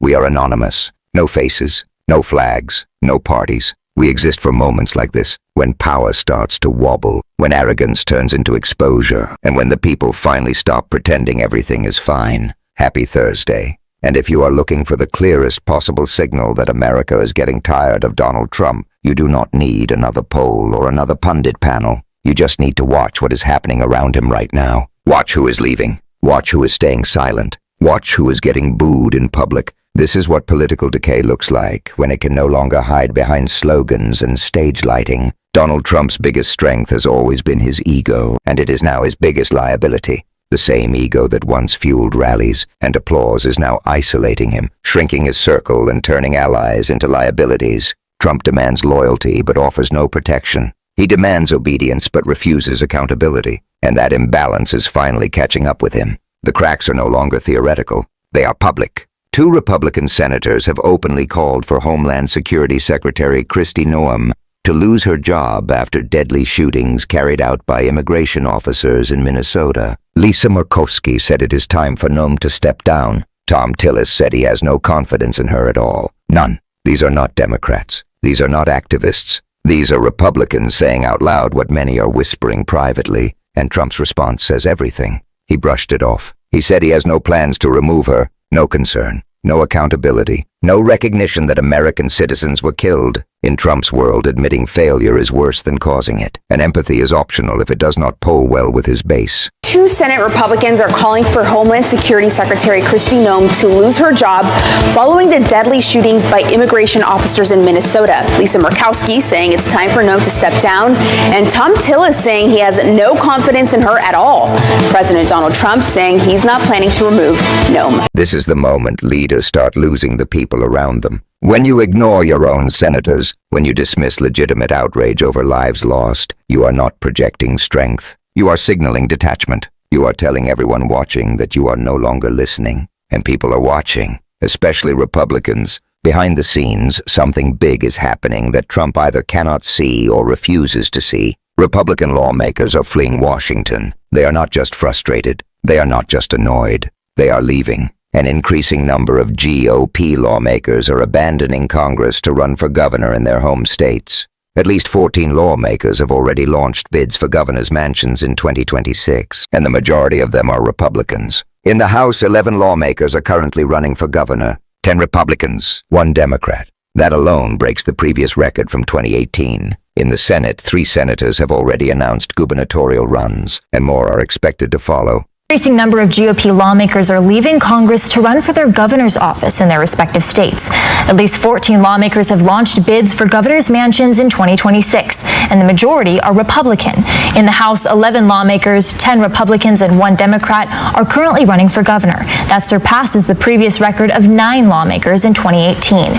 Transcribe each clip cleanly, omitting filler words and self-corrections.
We are anonymous. No faces, no flags, no parties. We exist for moments like this, when power starts to wobble, when arrogance turns into exposure, and when the people finally stop pretending everything is fine. Happy Thursday. And if you are looking for the clearest possible signal that America is getting tired of Donald Trump, you do not need another poll or another pundit panel. You just need to watch what is happening around him right now. Watch who is leaving. Watch who is staying silent. Watch who is getting booed in public. This is what political decay looks like when it can no longer hide behind slogans and stage lighting. Donald Trump's biggest strength has always been his ego, and it is now his biggest liability. The same ego that once fueled rallies and applause is now isolating him, shrinking his circle and turning allies into liabilities. Trump demands loyalty but offers no protection. He demands obedience but refuses accountability, and that imbalance is finally catching up with him. The cracks are no longer theoretical. They are public. 2 Republican senators have openly called for Homeland Security Secretary Kristi Noem to lose her job after deadly shootings carried out by immigration officers in Minnesota. Lisa Murkowski said it is time for Noem to step down. Tom Tillis said he has no confidence in her at all. None. These are not Democrats. These are not activists. These are Republicans saying out loud what many are whispering privately, and Trump's response says everything. He brushed it off. He said he has no plans to remove her. No concern, no accountability, no recognition that American citizens were killed. In Trump's world, admitting failure is worse than causing it, and empathy is optional if it does not poll well with his base. 2 Senate Republicans are calling for Homeland Security Secretary Kristi Noem to lose her job following the deadly shootings by immigration officers in Minnesota. Lisa Murkowski saying it's time for Noem to step down, and Tom Tillis saying he has no confidence in her at all. President Donald Trump saying he's not planning to remove Noem. This is the moment leaders start losing the people around them. When you ignore your own senators, when you dismiss legitimate outrage over lives lost, you are not projecting strength. You are signaling detachment. You are telling everyone watching that you are no longer listening. And people are watching, especially Republicans. Behind the scenes, something big is happening that Trump either cannot see or refuses to see. Republican lawmakers are fleeing Washington. They are not just frustrated. They are not just annoyed. They are leaving. An increasing number of GOP lawmakers are abandoning Congress to run for governor in their home states. At least 14 lawmakers have already launched bids for governor's mansions in 2026, and the majority of them are Republicans. In the House, 11 lawmakers are currently running for governor. 10 Republicans, 1 Democrat. That alone breaks the previous record from 2018. In the Senate, 3 senators have already announced gubernatorial runs, and more are expected to follow. Increasing number of GOP lawmakers are leaving Congress to run for their governor's office in their respective states. At least 14 lawmakers have launched bids for governor's mansions in 2026, and the majority are Republican. In the House, 11 lawmakers, 10 Republicans, and 1 Democrat are currently running for governor. That surpasses the previous record of 9 lawmakers in 2018.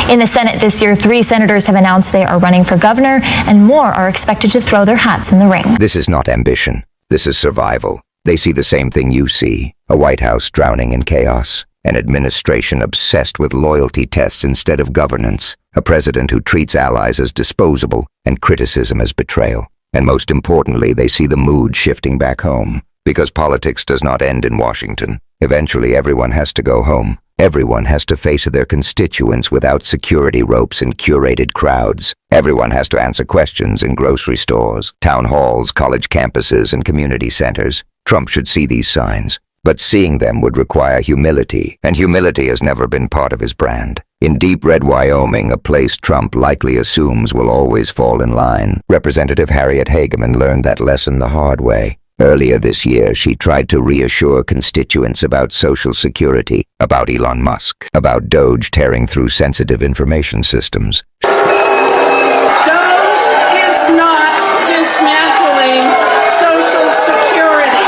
In the Senate this year, 3 senators have announced they are running for governor, and more are expected to throw their hats in the ring. This is not ambition. This is survival. They see the same thing you see, a White House drowning in chaos, an administration obsessed with loyalty tests instead of governance, a president who treats allies as disposable and criticism as betrayal. And most importantly, they see the mood shifting back home, because politics does not end in Washington. Eventually, everyone has to go home. Everyone has to face their constituents without security ropes and curated crowds. Everyone has to answer questions in grocery stores, town halls, college campuses, and community centers. Trump should see these signs, but seeing them would require humility, and humility has never been part of his brand. In deep red Wyoming, a place Trump likely assumes will always fall in line, Representative Harriet Hageman learned that lesson the hard way. Earlier this year, she tried to reassure constituents about Social Security, about Elon Musk, about DOGE tearing through sensitive information systems. DOGE is not dismantling Social Security.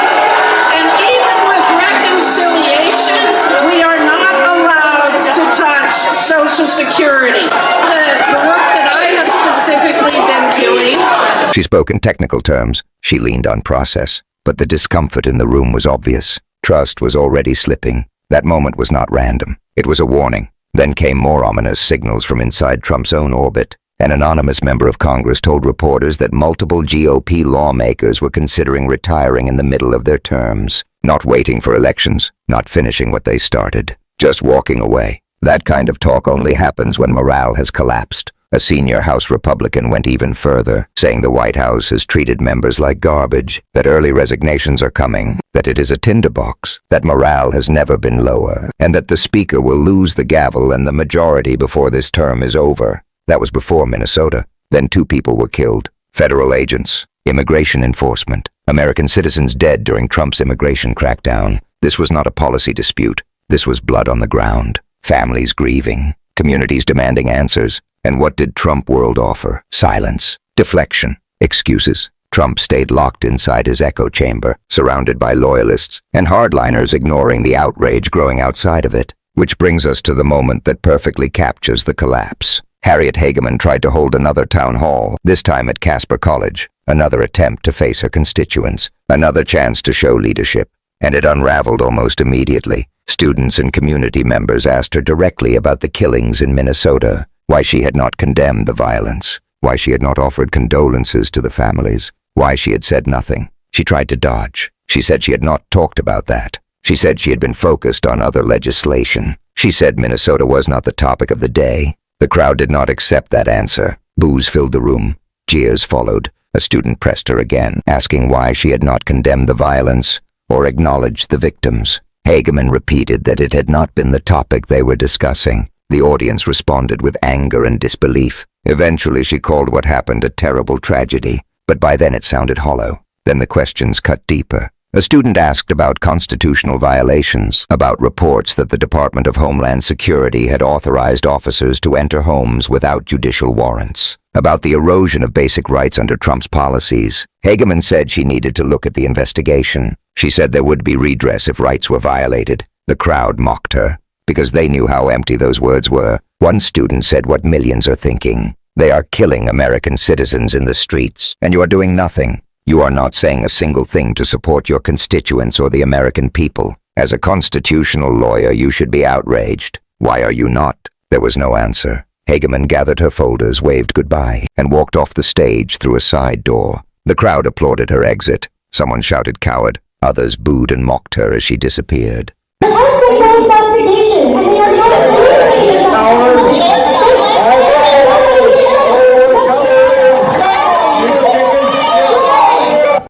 And even with reconciliation, we are not allowed to touch Social Security. The work that I have specifically been doing. She spoke in technical terms. She leaned on process, but the discomfort in the room was obvious. Trust was already slipping. That moment was not random. It was a warning. Then came more ominous signals from inside Trump's own orbit. An anonymous member of Congress told reporters that multiple GOP lawmakers were considering retiring in the middle of their terms, not waiting for elections, not finishing what they started, just walking away. That kind of talk only happens when morale has collapsed. A senior House Republican went even further, saying the White House has treated members like garbage, that early resignations are coming, that it is a tinderbox, that morale has never been lower, and that the Speaker will lose the gavel and the majority before this term is over. That was before Minnesota. Then 2 people were killed. Federal agents, immigration enforcement, American citizens dead during Trump's immigration crackdown. This was not a policy dispute. This was blood on the ground. Families grieving, communities demanding answers. And what did Trump world offer? Silence, deflection, excuses. Trump stayed locked inside his echo chamber, surrounded by loyalists and hardliners ignoring the outrage growing outside of it. Which brings us to the moment that perfectly captures the collapse. Harriet Hageman tried to hold another town hall, this time at Casper College. Another attempt to face her constituents, another chance to show leadership. And it unraveled almost immediately. Students and community members asked her directly about the killings in Minnesota, why she had not condemned the violence, why she had not offered condolences to the families, why she had said nothing. She tried to dodge. She said she had not talked about that. She said she had been focused on other legislation. She said Minnesota was not the topic of the day. The crowd did not accept that answer. Boos filled the room. Jeers followed. A student pressed her again, asking why she had not condemned the violence or acknowledged the victims. Hageman repeated that it had not been the topic they were discussing. The audience responded with anger and disbelief. Eventually she called what happened a terrible tragedy, but by then it sounded hollow. Then the questions cut deeper. A student asked about constitutional violations, about reports that the Department of Homeland Security had authorized officers to enter homes without judicial warrants, about the erosion of basic rights under Trump's policies. Hageman said she needed to look at the investigation. She said there would be redress if rights were violated. The crowd mocked her, because they knew how empty those words were. One student said what millions are thinking. They are killing American citizens in the streets, and you are doing nothing. You are not saying a single thing to support your constituents or the American people. As a constitutional lawyer, you should be outraged. Why are you not? There was no answer. Hageman gathered her folders, waved goodbye, and walked off the stage through a side door. The crowd applauded her exit. Someone shouted coward. Others booed and mocked her as she disappeared.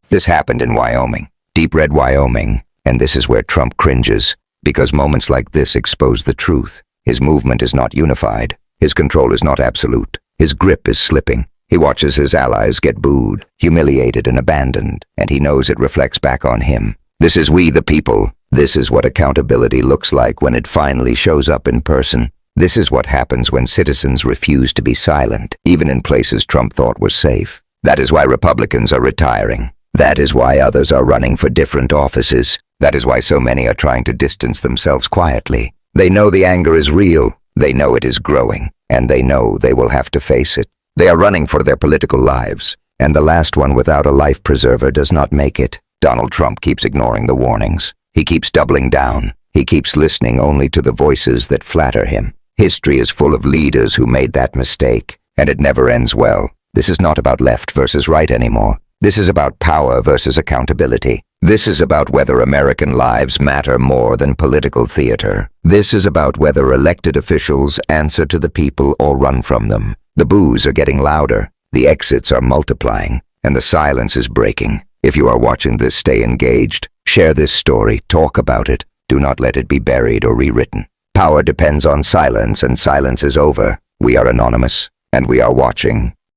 This happened in Wyoming, deep red Wyoming, and this is where Trump cringes, because moments like this expose the truth. His movement is not unified. His control is not absolute. His grip is slipping. He watches his allies get booed, humiliated and abandoned, and he knows it reflects back on him. This is we the people. This is what accountability looks like when it finally shows up in person. This is what happens when citizens refuse to be silent, even in places Trump thought were safe. That is why Republicans are retiring. That is why others are running for different offices. That is why so many are trying to distance themselves quietly. They know the anger is real. They know it is growing, and they know they will have to face it. They are running for their political lives, and the last one without a life preserver does not make it. Donald Trump keeps ignoring the warnings. He keeps doubling down. He keeps listening only to the voices that flatter him. History is full of leaders who made that mistake, and it never ends well. This is not about left versus right anymore. This is about power versus accountability. This is about whether American lives matter more than political theater. This is about whether elected officials answer to the people or run from them. The boos are getting louder, the exits are multiplying, and the silence is breaking. If you are watching this, stay engaged. Share this story, talk about it. Do not let it be buried or rewritten. Power depends on silence, and silence is over. We are anonymous, and we are watching.